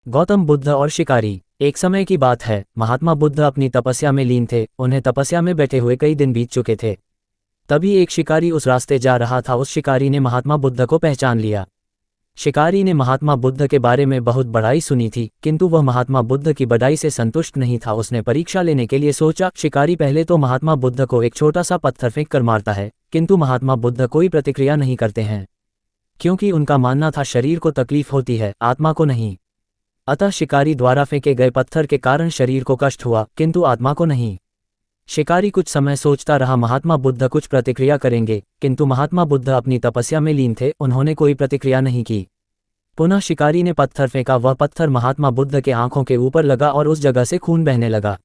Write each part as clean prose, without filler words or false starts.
गौतम बुद्ध और शिकारी। एक समय की बात है, महात्मा बुद्ध अपनी तपस्या में लीन थे। उन्हें तपस्या में बैठे हुए कई दिन बीत चुके थे। तभी एक शिकारी उस रास्ते जा रहा था। उस शिकारी ने महात्मा बुद्ध को पहचान लिया। शिकारी ने महात्मा बुद्ध के बारे में बहुत बड़ाई सुनी थी, किंतु वह महात्मा बुद्ध की बड़ाई से संतुष्ट नहीं था। उसने परीक्षा लेने के लिए सोचा। शिकारी पहले तो महात्मा बुद्ध को एक छोटा सा पत्थर फेंक कर मारता है, किंतु महात्मा बुद्ध कोई प्रतिक्रिया नहीं करते हैं, क्योंकि उनका मानना था शरीर को तकलीफ होती है, आत्मा को नहीं। अतः शिकारी द्वारा फेंके गए पत्थर के कारण शरीर को कष्ट हुआ, किंतु आत्मा को नहीं। शिकारी कुछ समय सोचता रहा, महात्मा बुद्ध कुछ प्रतिक्रिया करेंगे, किंतु महात्मा बुद्ध अपनी तपस्या में लीन थे। उन्होंने कोई प्रतिक्रिया नहीं की। पुनः शिकारी ने पत्थर फेंका। वह पत्थर महात्मा बुद्ध के आंखों के ऊपर लगा और उस जगह से खून बहने लगा।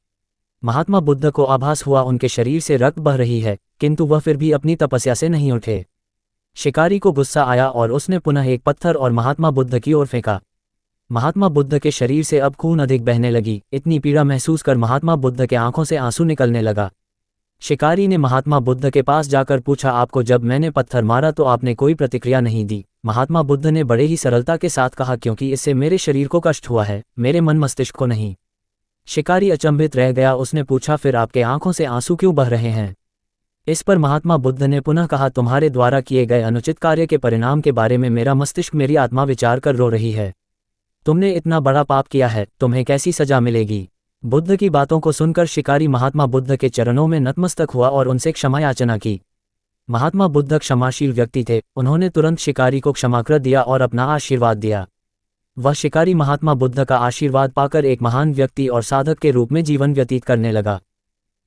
महात्मा बुद्ध को आभास हुआ उनके शरीर से रक्त बह रही है, किंतु वह फिर भी अपनी तपस्या से नहीं उठे। शिकारी को गुस्सा आया और उसने पुनः एक पत्थर और महात्मा बुद्ध की ओर फेंका। महात्मा बुद्ध के शरीर से अब खून अधिक बहने लगी। इतनी पीड़ा महसूस कर महात्मा बुद्ध के आंखों से आंसू निकलने लगा। शिकारी ने महात्मा बुद्ध के पास जाकर पूछा, आपको जब मैंने पत्थर मारा तो आपने कोई प्रतिक्रिया नहीं दी। महात्मा बुद्ध ने बड़े ही सरलता के साथ कहा, क्योंकि इससे मेरे शरीर को कष्ट हुआ है, मेरे मन मस्तिष्क को नहीं। शिकारी अचंभित रह गया। उसने पूछा, फिर आपके आंखों से आंसू क्यों बह रहे हैं? इस पर महात्मा बुद्ध ने पुनः कहा, तुम्हारे द्वारा किए गए अनुचित कार्य के परिणाम के बारे में मेरा मस्तिष्क, मेरी आत्मा विचार कर रो रही है। तुमने इतना बड़ा पाप किया है, तुम्हें कैसी सजा मिलेगी? बुद्ध की बातों को सुनकर शिकारी महात्मा बुद्ध के चरणों में नतमस्तक हुआ और उनसे क्षमा याचना की। महात्मा बुद्ध क्षमाशील व्यक्ति थे। उन्होंने तुरंत शिकारी को क्षमा कर दिया और अपना आशीर्वाद दिया। वह शिकारी महात्मा बुद्ध का आशीर्वाद पाकर एक महान व्यक्ति और साधक के रूप में जीवन व्यतीत करने लगा।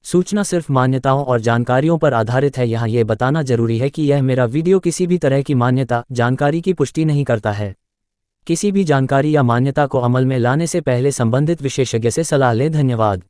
सूचना सिर्फ मान्यताओं और जानकारियों पर आधारित है। यहाँ ये बताना जरूरी है कि यह मेरा वीडियो किसी भी तरह की मान्यता, जानकारी की पुष्टि नहीं करता है। किसी भी जानकारी या मान्यता को अमल में लाने से पहले संबंधित विशेषज्ञ से सलाह लें। धन्यवाद।